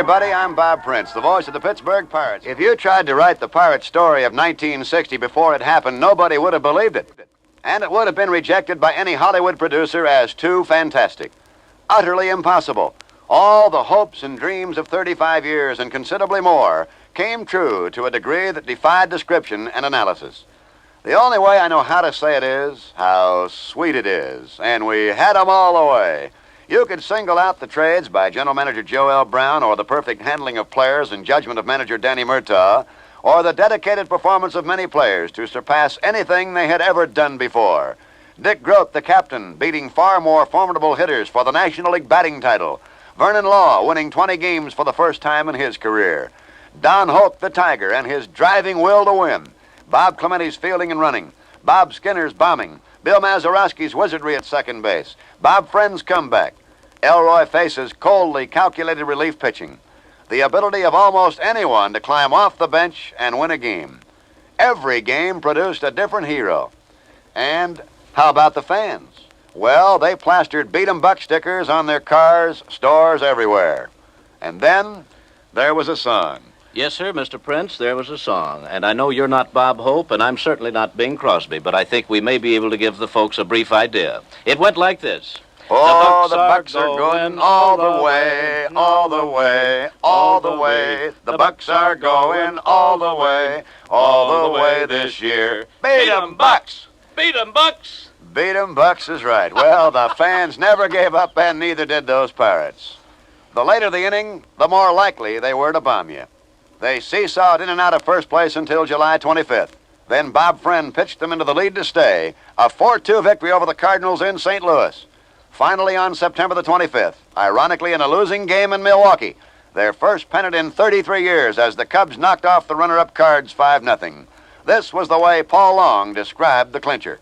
everybody. I'm Bob Prince, the voice of the Pittsburgh Pirates. If you tried to write the Pirates story of 1960 before it happened, nobody would have believed it. And it would have been rejected by any Hollywood producer as too fantastic. Utterly impossible. All the hopes and dreams of 35 years and considerably more came true to a degree that defied description and analysis. The only way I know how to say it is, how sweet it is. And we had 'em all the way. You could single out the trades by General Manager Joe L. Brown, or the perfect handling of players and judgment of manager Danny Murtaugh, or the dedicated performance of many players to surpass anything they had ever done before. Dick Groat, the captain, beating far more formidable hitters for the National League batting title. Vernon Law winning 20 games for the first time in his career. Don Hoke, the Tiger, and his driving will to win. Bob Clementi's fielding and running. Bob Skinner's bombing. Bill Mazeroski's wizardry at second base. Bob Friend's comeback. Elroy Face's coldly calculated relief pitching. The ability of almost anyone to climb off the bench and win a game. Every game produced a different hero. And how about the fans? Well, they plastered Beat 'em Buck stickers on their cars, stores, everywhere. And then there was a song. Yes, sir, Mr. Prince, there was a song. And I know you're not Bob Hope, and I'm certainly not Bing Crosby, but I think we may be able to give the folks a brief idea. It went like this. Oh, the Bucks are going all the way, all the way, all the way. The Bucks are going all the way this year. Beat 'em Bucks! Beat 'em Bucks! Beat 'em Bucks is right. Well, the fans never gave up, and neither did those Pirates. The later the inning, the more likely they were to bomb you. They seesawed in and out of first place until July 25th. Then Bob Friend pitched them into the lead to stay. A 4-2 victory over the Cardinals in St. Louis. Finally, on September the 25th, ironically in a losing game in Milwaukee, their first pennant in 33 years as the Cubs knocked off the runner-up Cards 5-0. This was the way Paul Long described the clincher.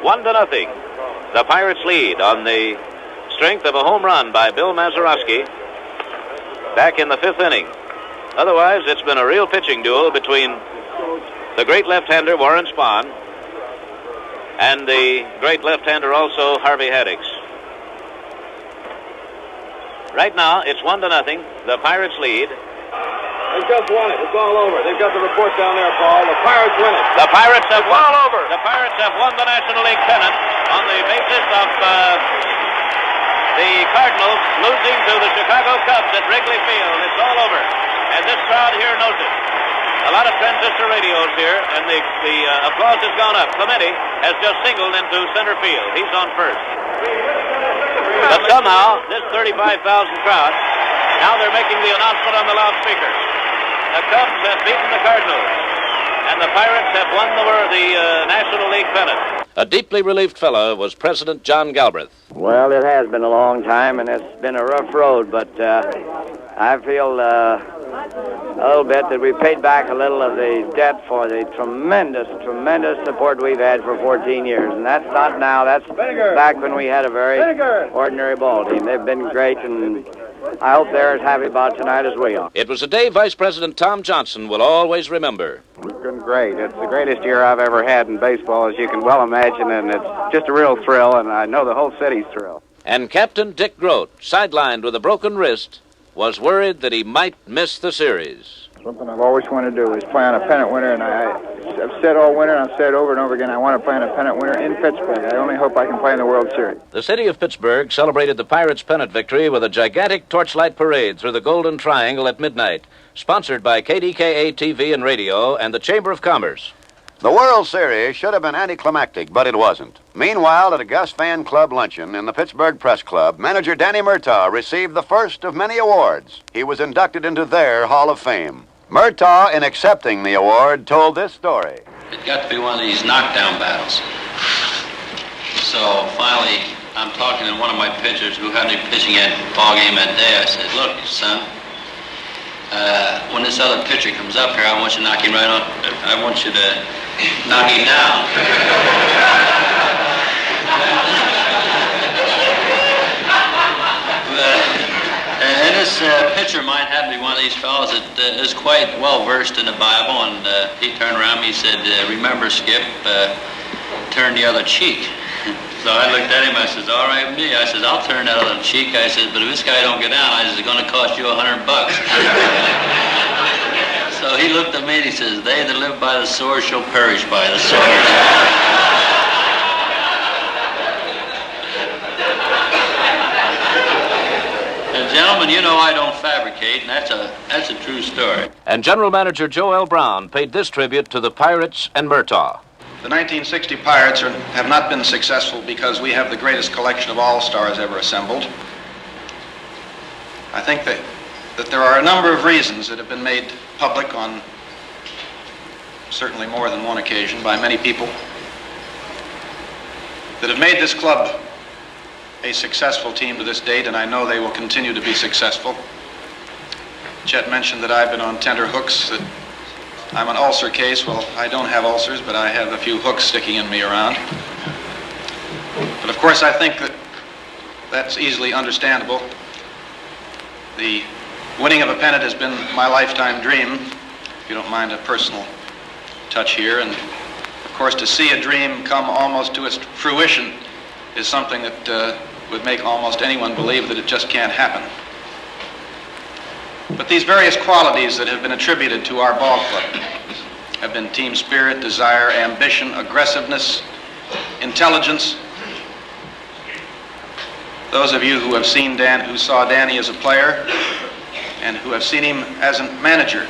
1-0. The Pirates lead on the strength of a home run by Bill Mazeroski back in the 5th inning. Otherwise, it's been a real pitching duel between the great left-hander Warren Spahn and the great left-hander also Harvey Haddix. Right now, it's 1-0. The Pirates lead. They've just won it. It's all over. They've got the report down there, Paul. The Pirates win it. The Pirates have It's won. all over. The Pirates have won the National League pennant on the basis of the Cardinals losing to the Chicago Cubs at Wrigley Field. It's all over. And this crowd here knows it. A lot of transistor radios here, and the applause has gone up. Clementi has just singled into center field. He's on first. But somehow, this 35,000 crowd, now they're making the announcement on the loudspeaker. The Cubs have beaten the Cardinals, and the Pirates have won the National League pennant. A deeply relieved fellow was President John Galbraith. Well, it has been a long time, and it's been a rough road, but I feel a little bit that we paid back a little of the debt for the tremendous support we've had for 14 years. And that's not now. That's back when we had a very ordinary ball team. They've been great, and I hope they're as happy about tonight as we are. It was a day Vice President Tom Johnson will always remember. It's been great. It's the greatest year I've ever had in baseball, as you can well imagine, and it's just a real thrill, and I know the whole city's thrilled. And Captain Dick Groat, sidelined with a broken wrist, was worried that he might miss the series. Something I've always wanted to do is play on a pennant winner, and I've said all winter, and I've said over and over again, I want to play on a pennant winner in Pittsburgh. I only hope I can play in the World Series. The city of Pittsburgh celebrated the Pirates' pennant victory with a gigantic torchlight parade through the Golden Triangle at midnight, sponsored by KDKA TV and radio and the Chamber of Commerce. The World Series should have been anticlimactic, but it wasn't. Meanwhile, at a Gus Fan Club luncheon in the Pittsburgh Press Club, manager Danny Murtaugh received the first of many awards. He was inducted into their Hall of Fame. Murtaugh, in accepting the award, told this story. It got to be one of these knockdown battles. So finally, I'm talking to one of my pitchers who hadn't been pitching a ball game that day. I said, "Look, son, when this other pitcher comes up here, I want you to knock him right on. I want you to knock him down." And this pitcher might happen to be one of these fellows that is quite well versed in the Bible, and he turned around and he said, "Remember, Skip, turn the other cheek." So I looked at him, I says, all right with me. I says, I'll turn that other cheek. I says, but if this guy don't get down, I says, it's going to cost you $100. So he looked at me and he says, they that live by the sword shall perish by the sword. Gentlemen, you know I don't fabricate, and that's a true story. And General Manager Joe L. Brown paid this tribute to the Pirates and Murtaugh. The 1960 Pirates have not been successful because we have the greatest collection of all-stars ever assembled. I think that there are a number of reasons that have been made public on certainly more than one occasion by many people that have made this club a successful team to this date, and I know they will continue to be successful. Chet mentioned that I've been on tender hooks, that I'm an ulcer case. Well, I don't have ulcers, but I have a few hooks sticking in me around. But of course, I think that that's easily understandable. The winning of a pennant has been my lifetime dream, if you don't mind a personal touch here. And of course, to see a dream come almost to its fruition is something that would make almost anyone believe that it just can't happen. But these various qualities that have been attributed to our ball club have been team spirit, desire, ambition, aggressiveness, intelligence. Those of you who have seen who saw Danny as a player and who have seen him as a manager,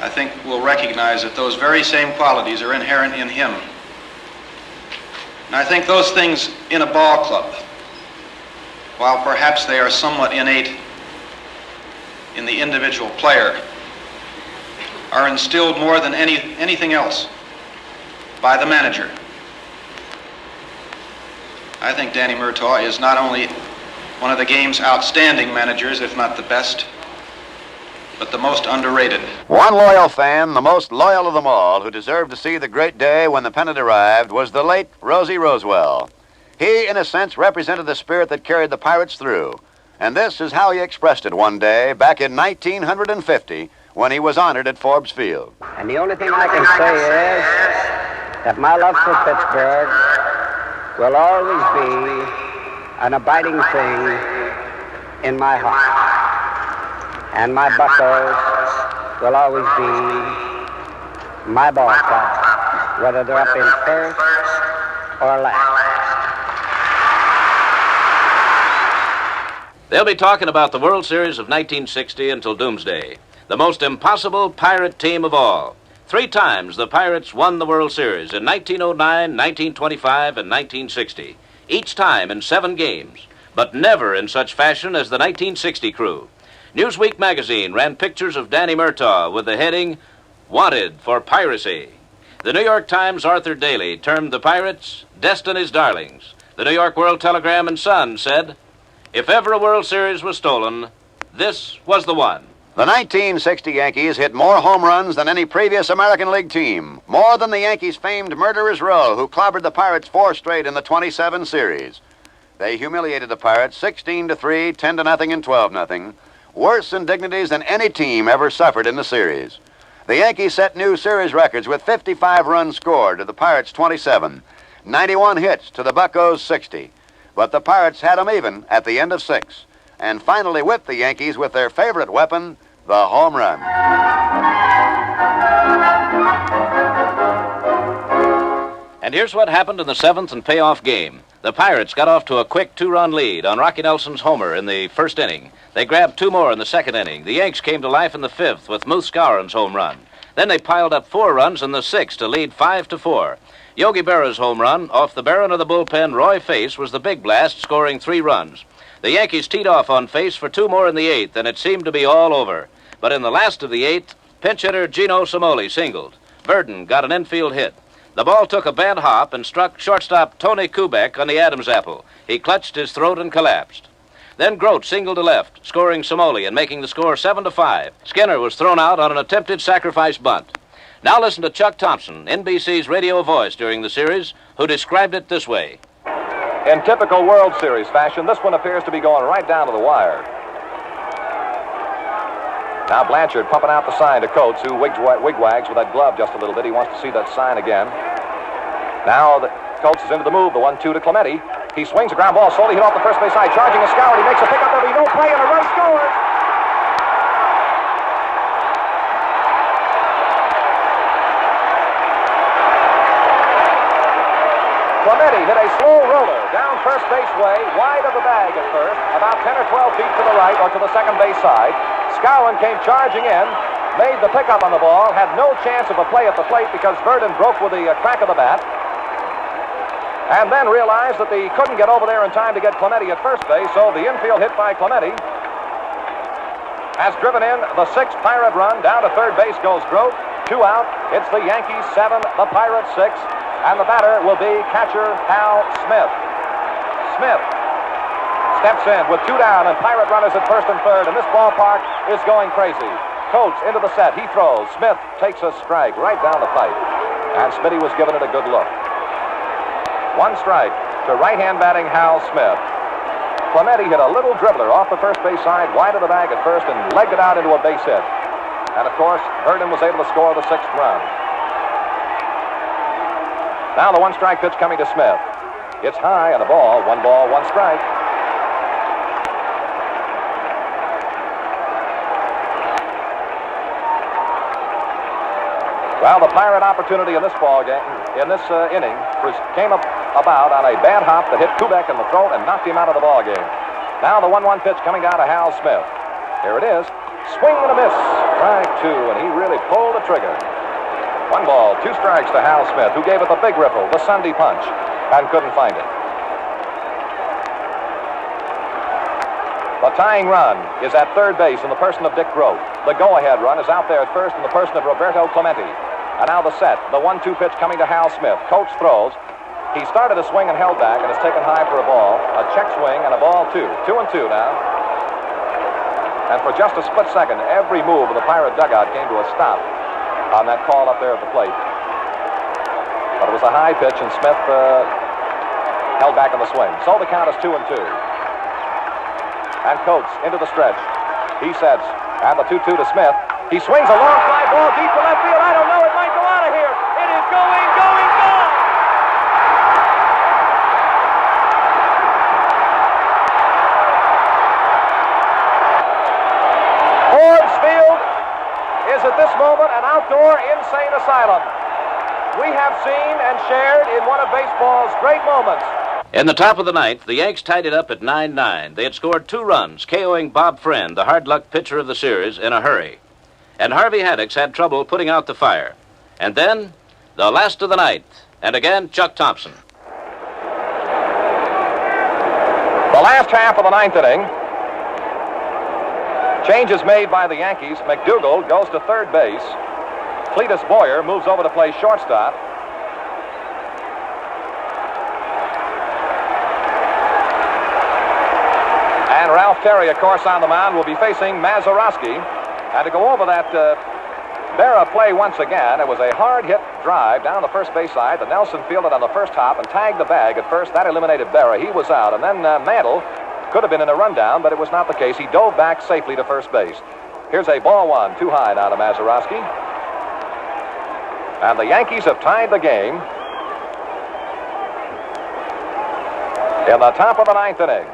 I think will recognize that those very same qualities are inherent in him. And I think those things in a ball club, while perhaps they are somewhat innate in the individual player, are instilled more than anything else by the manager. I think Danny Murtaugh is not only one of the game's outstanding managers, if not the best, but the most underrated. One loyal fan, the most loyal of them all, who deserved to see the great day when the pennant arrived, was the late Rosie Rosewell. He, in a sense, represented the spirit that carried the Pirates through. And this is how he expressed it one day back in 1950 when he was honored at Forbes Field. And the only thing I can say is that my love for Pittsburgh will always be an abiding thing in my heart. And my Buccos will always be my ball club, whether they're up in first or last. They'll be talking about the World Series of 1960 until doomsday. The most impossible Pirate team of all. 3 times the Pirates won the World Series in 1909, 1925, and 1960. Each time in 7 games, but never in such fashion as the 1960 crew. Newsweek magazine ran pictures of Danny Murtaugh with the heading, Wanted for Piracy. The New York Times' Arthur Daly termed the Pirates Destiny's Darlings. The New York World Telegram and Sun said, if ever a World Series was stolen, this was the one. The 1960 Yankees hit more home runs than any previous American League team, more than the Yankees' famed Murderers Row, who clobbered the Pirates 4 straight in the 27 series. They humiliated the Pirates 16-3, 10-0, and 12-0. Worse indignities than any team ever suffered in the series. The Yankees set new series records with 55 runs scored to the Pirates' 27, 91 hits to the Buccos' 60. But the Pirates had them even at the end of 6, and finally whipped the Yankees with their favorite weapon, the home run. And here's what happened in the 7th and payoff game. The Pirates got off to a quick 2-run lead on Rocky Nelson's homer in the 1st inning. They grabbed 2 more in the 2nd inning. The Yanks came to life in the 5th with Moose Skowron's home run. Then they piled up 4 runs in the 6th to lead 5-4. Yogi Berra's home run off the Baron of the bullpen, Roy Face, was the big blast, scoring 3 runs. The Yankees teed off on Face for 2 more in the 8th, and it seemed to be all over. But in the last of the 8th, pinch hitter Gino Somoli singled. Burden got an infield hit. The ball took a bad hop and struck shortstop Tony Kubek on the Adam's apple. He clutched his throat and collapsed. Then Grote singled to left, scoring Somoli and making the score 7-5. Skinner was thrown out on an attempted sacrifice bunt. Now listen to Chuck Thompson, NBC's radio voice during the series, who described it this way. In typical World Series fashion, this one appears to be going right down to the wire. Now Blanchard pumping out the sign to Coates, who wigwags with that glove just a little bit. He wants to see that sign again. Now Coates is into the move. The 1-2 to Clemente. He swings a ground ball, slowly hit off the first base side, charging a scour. He makes a pickup. There'll be no play, and a run scores. Clemente hit a slow roller down first base way, wide of the bag at first, about 10 or 12 feet to the right or to the second base side. Skowron came charging in, made the pickup on the ball, had no chance of a play at the plate because Verdon broke with the crack of the bat, and then realized that he couldn't get over there in time to get Clemente at first base, so the infield hit by Clemente has driven in the 6th Pirate run. Down to third base goes Grote. 2 out. It's the Yankees 7, the Pirates 6. And the batter will be catcher Hal Smith. Smith steps in with 2 down and Pirate runners at first and third, and this ballpark is going crazy. Coates into the set. He throws. Smith takes a strike right down the pipe, and Smitty was giving it a good look. 1 strike to right-hand batting Hal Smith. Clemente hit a little dribbler off the first base side, wide of the bag at first, and legged it out into a base hit. And, of course, Verdon was able to score the 6th run. Now the 1-strike pitch coming to Smith. It's high and a ball. 1 ball, 1 strike. Well, the Pirate opportunity in this ball game, in this inning, came about on a bad hop that hit Kubek in the throat and knocked him out of the ball game. Now the 1-1 pitch coming down to Hal Smith. Here it is. Swing and a miss. Strike 2, and he really pulled the trigger. 1 ball, 2 strikes to Hal Smith, who gave it the big ripple, the Sunday punch, and couldn't find it. The tying run is at third base in the person of Dick Grote. The go-ahead run is out there at first in the person of Roberto Clemente. And now the set, the 1-2 pitch coming to Hal Smith. Coates throws. He started a swing and held back and is taken high for a ball. A check swing and a ball 2. 2-2 now. And for just a split second, every move of the Pirate dugout came to a stop on that call up there at the plate. But it was a high pitch, and Smith held back in the swing. So the count is 2-2. And Coates into the stretch. He sets, and the 2-2 to Smith. He swings a long fly ball deep to left field. I don't know, it might go out of here. It is going, gone! Forbes Field is at this moment an outdoor insane asylum. We have seen and shared in one of baseball's great moments. In the top of the 9th, the Yanks tied it up at 9-9. They had scored 2 runs, KOing Bob Friend, the hard-luck pitcher of the series, in a hurry. And Harvey Haddix had trouble putting out the fire. And then, the last of the 9th, and again, Chuck Thompson. The last half of the 9th inning. Changes made by the Yankees. McDougal goes to third base. Cletus Boyer moves over to play shortstop. And Ralph Terry, of course, on the mound, will be facing Mazeroski. And to go over that Berra play once again, it was a hard-hit drive down the first base side. The Nelson fielded on the first hop and tagged the bag at first. That eliminated Berra. He was out. And then Mantle could have been in a rundown, but it was not the case. He dove back safely to first base. Here's a ball 1, too high now to Mazeroski. And the Yankees have tied the game in the top of the 9th inning.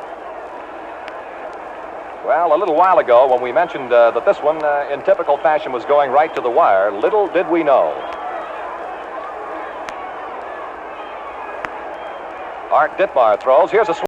Well, a little while ago when we mentioned that this one, in typical fashion, was going right to the wire, little did we know. Art Ditmar throws. Here's a swing.